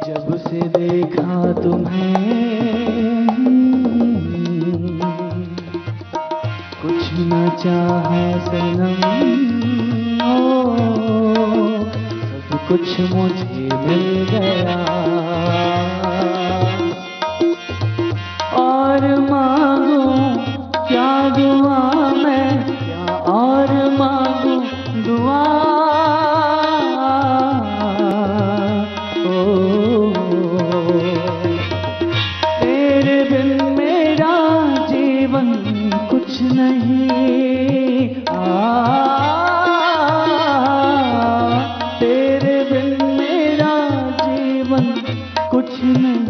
जब से देखा तुम्हें कुछ न चाहा सनम, ओ सब कुछ मुझे मिल गया। और मांगू क्या दुआ मैं, क्या और मांगू दुआ। ओ तेरे बिन मेरा जीवन कुछ नहीं। तेरे बिन मेरा जीवन कुछ नहीं।